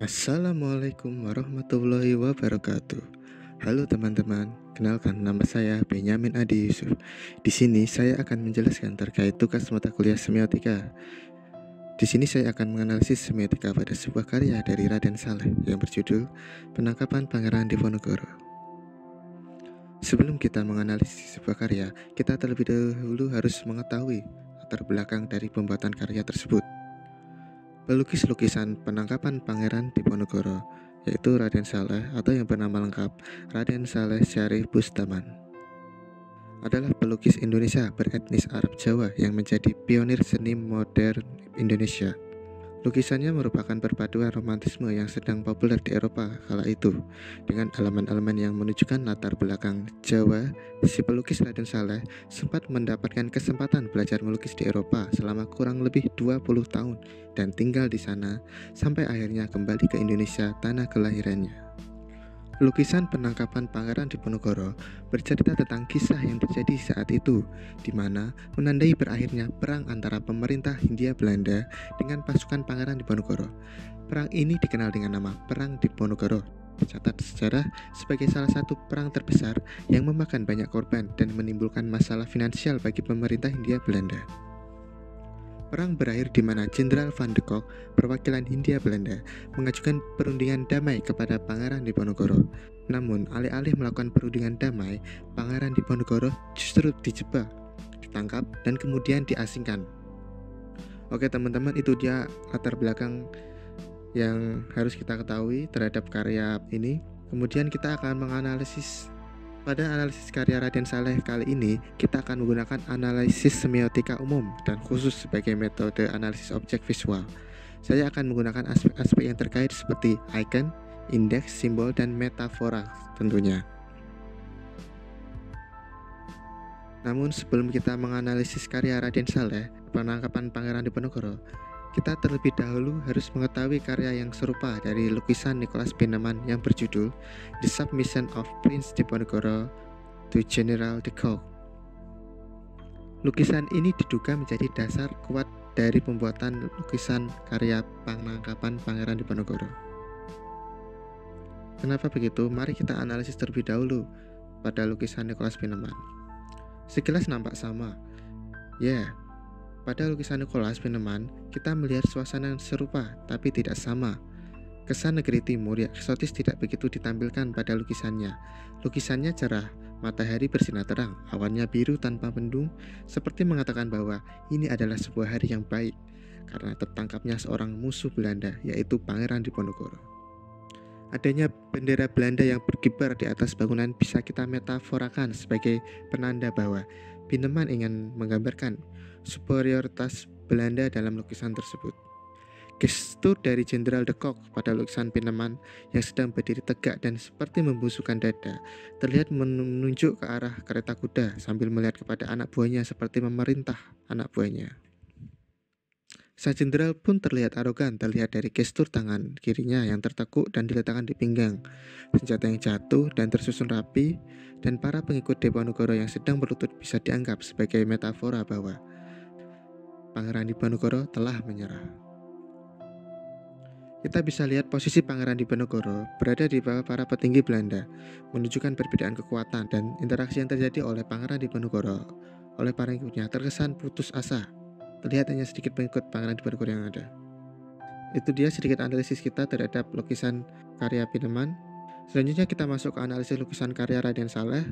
Assalamualaikum warahmatullahi wabarakatuh. Halo teman-teman, kenalkan nama saya Benyamin Adi Yusuf. Di sini saya akan menjelaskan terkait tugas mata kuliah semiotika. Di sini saya akan menganalisis semiotika pada sebuah karya dari Raden Saleh yang berjudul Penangkapan Pangeran Diponegoro. Sebelum kita menganalisis sebuah karya, kita terlebih dahulu harus mengetahui latar belakang dari pembuatan karya tersebut. Pelukis lukisan Penangkapan Pangeran Diponegoro, yaitu Raden Saleh atau yang bernama lengkap Raden Saleh Syarif Bustaman, adalah pelukis Indonesia beretnis Arab Jawa yang menjadi pionir seni modern Indonesia. Lukisannya merupakan perpaduan romantisme yang sedang populer di Eropa kala itu, dengan elemen-elemen yang menunjukkan latar belakang Jawa. Si pelukis Raden Saleh sempat mendapatkan kesempatan belajar melukis di Eropa selama kurang lebih 20 tahun dan tinggal di sana sampai akhirnya kembali ke Indonesia, tanah kelahirannya. Lukisan Penangkapan Pangeran Diponegoro bercerita tentang kisah yang terjadi saat itu, di mana menandai berakhirnya perang antara pemerintah Hindia Belanda dengan pasukan Pangeran Diponegoro. Perang ini dikenal dengan nama Perang Diponegoro. Dicatat sejarah sebagai salah satu perang terbesar yang memakan banyak korban dan menimbulkan masalah finansial bagi pemerintah Hindia Belanda. Perang berakhir di mana Jenderal Van de Kock, perwakilan Hindia Belanda, mengajukan perundingan damai kepada Pangeran Diponegoro. Namun, alih-alih melakukan perundingan damai, Pangeran Diponegoro justru dijebak, ditangkap, dan kemudian diasingkan. Oke teman-teman, itu dia latar belakang yang harus kita ketahui terhadap karya ini. Kemudian kita akan menganalisis. Pada analisis karya Raden Saleh kali ini, kita akan menggunakan analisis semiotika umum dan khusus sebagai metode analisis objek visual. Saya akan menggunakan aspek-aspek yang terkait seperti icon, indeks, simbol, dan metafora tentunya. Namun sebelum kita menganalisis karya Raden Saleh, Penangkapan Pangeran Diponegoro, kita terlebih dahulu harus mengetahui karya yang serupa dari lukisan Nicholas Pieneman yang berjudul The Submission of Prince Diponegoro to General de Kock. Lukisan ini diduga menjadi dasar kuat dari pembuatan lukisan karya Penangkapan Pangeran Diponegoro. Kenapa begitu? Mari kita analisis terlebih dahulu pada lukisan Nicholas Pieneman. Sekilas nampak sama. Pada lukisan Nicholas Pieneman, kita melihat suasana yang serupa tapi tidak sama. Kesan negeri timur yang eksotis tidak begitu ditampilkan pada lukisannya. Lukisannya cerah, matahari bersinar terang, awannya biru tanpa mendung, seperti mengatakan bahwa ini adalah sebuah hari yang baik karena tertangkapnya seorang musuh Belanda, yaitu Pangeran Diponegoro. Adanya bendera Belanda yang berkibar di atas bangunan bisa kita metaforakan sebagai penanda bahwa Pieneman ingin menggambarkan superioritas Belanda dalam lukisan tersebut. Gestur dari Jenderal de Kock pada lukisan Pieneman yang sedang berdiri tegak dan seperti membusukkan dada terlihat menunjuk ke arah kereta kuda sambil melihat kepada anak buahnya seperti memerintah anak buahnya. Sang jenderal pun terlihat arogan, terlihat dari gestur tangan kirinya yang tertekuk dan diletakkan di pinggang, senjata yang jatuh dan tersusun rapi, dan para pengikut Diponegoro yang sedang berlutut bisa dianggap sebagai metafora bahwa Pangeran Diponegoro telah menyerah. Kita bisa lihat posisi Pangeran Diponegoro berada di bawah para petinggi Belanda, menunjukkan perbedaan kekuatan dan interaksi yang terjadi oleh Pangeran Diponegoro oleh para pengikutnya terkesan putus asa. Terlihat hanya sedikit pengikut Pangeran Diponegoro yang ada. Itu dia sedikit analisis kita terhadap lukisan karya Pieneman. Selanjutnya kita masuk ke analisis lukisan karya Raden Saleh.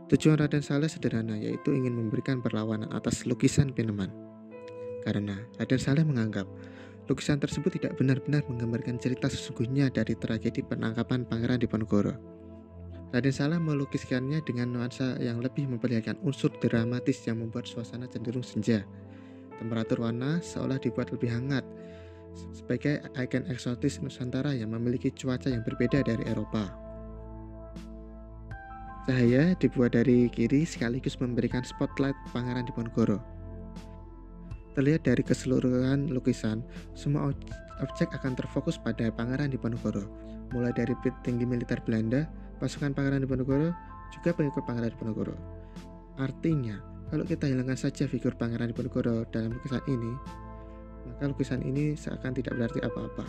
Tujuan Raden Saleh sederhana, yaitu ingin memberikan perlawanan atas lukisan Pieneman. Karena Raden Saleh menganggap lukisan tersebut tidak benar-benar menggambarkan cerita sesungguhnya dari tragedi penangkapan Pangeran Diponegoro. Raden Saleh melukiskannya dengan nuansa yang lebih memperlihatkan unsur dramatis yang membuat suasana cenderung senja. Temperatur warna seolah dibuat lebih hangat, sebagai ikon eksotis Nusantara yang memiliki cuaca yang berbeda dari Eropa. Cahaya dibuat dari kiri sekaligus memberikan spotlight Pangeran Diponegoro. Terlihat dari keseluruhan lukisan, semua objek akan terfokus pada Pangeran Diponegoro, mulai dari petinggi militer Belanda, pasukan Pangeran Diponegoro, juga pengikut Pangeran Diponegoro. Artinya, kalau kita hilangkan saja figur Pangeran Diponegoro dalam lukisan ini, maka lukisan ini seakan tidak berarti apa-apa.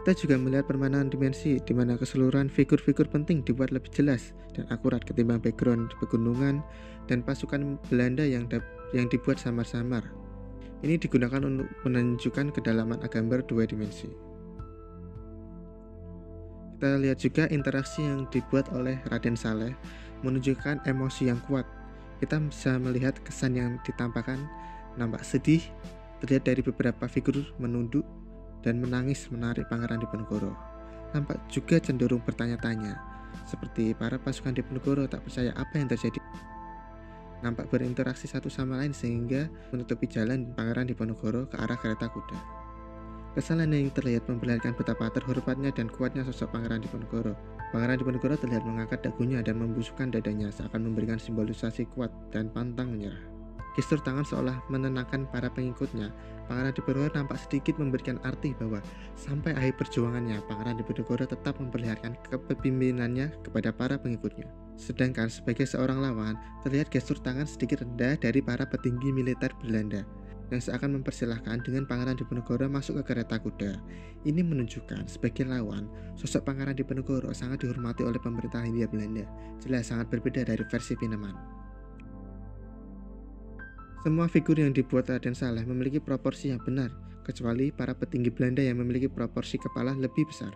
Kita juga melihat permainan dimensi di mana keseluruhan figur-figur penting dibuat lebih jelas dan akurat ketimbang background pegunungan dan pasukan Belanda yang dibuat samar-samar. Ini digunakan untuk menunjukkan kedalaman gambar dua dimensi. Kita lihat juga interaksi yang dibuat oleh Raden Saleh menunjukkan emosi yang kuat. Kita bisa melihat kesan yang ditampakkan nampak sedih, terlihat dari beberapa figur menunduk dan menangis menarik Pangeran Diponegoro. Nampak juga cenderung bertanya-tanya, seperti para pasukan Diponegoro tak percaya apa yang terjadi. Nampak berinteraksi satu sama lain sehingga menutupi jalan Pangeran Diponegoro ke arah kereta kuda. Kesalahan yang terlihat memperlihatkan betapa terhormatnya dan kuatnya sosok Pangeran Diponegoro. Pangeran Diponegoro terlihat mengangkat dagunya dan membusukkan dadanya seakan memberikan simbolisasi kuat dan pantang menyerah. Gestur tangan seolah menenangkan para pengikutnya. Pangeran Diponegoro nampak sedikit memberikan arti bahwa sampai akhir perjuangannya, Pangeran Diponegoro tetap memperlihatkan kepemimpinannya kepada para pengikutnya. Sedangkan sebagai seorang lawan, terlihat gestur tangan sedikit rendah dari para petinggi militer Belanda yang seakan mempersilahkan dengan Pangeran Diponegoro masuk ke kereta kuda. Ini menunjukkan sebagai lawan, sosok Pangeran Diponegoro sangat dihormati oleh pemerintah Hindia Belanda. Jelas sangat berbeda dari versi Pineman. Semua figur yang dibuat Raden Saleh memiliki proporsi yang benar, kecuali para petinggi Belanda yang memiliki proporsi kepala lebih besar.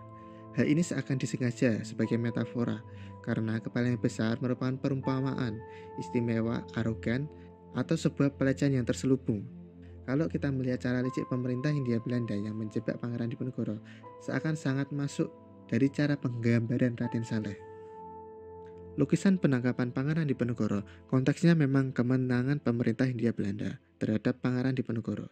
Hal ini seakan disengaja sebagai metafora, karena kepala yang besar merupakan perumpamaan, istimewa, arogan, atau sebuah pelecehan yang terselubung. Kalau kita melihat cara licik pemerintah Hindia Belanda yang menjebak Pangeran Diponegoro, seakan sangat masuk dari cara penggambaran Raden Saleh. Lukisan penangkapan Pangeran Diponegoro konteksnya memang kemenangan pemerintah Hindia Belanda terhadap Pangeran Diponegoro.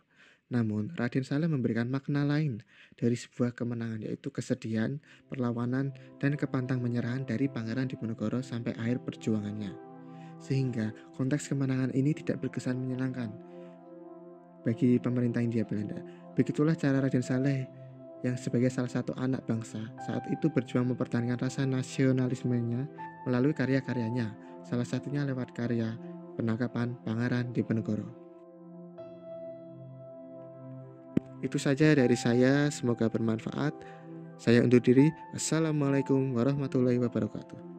Namun, Raden Saleh memberikan makna lain dari sebuah kemenangan, yaitu kesedihan, perlawanan, dan kepantang menyerahan dari Pangeran Diponegoro sampai akhir perjuangannya. Sehingga konteks kemenangan ini tidak berkesan menyenangkan bagi pemerintah Hindia Belanda. Begitulah cara Raden Saleh yang sebagai salah satu anak bangsa saat itu berjuang mempertahankan rasa nasionalismenya melalui karya-karyanya, salah satunya lewat karya penangkapan Pangeran Diponegoro. Itu saja dari saya, semoga bermanfaat. Saya undur diri. Assalamualaikum warahmatullahi wabarakatuh.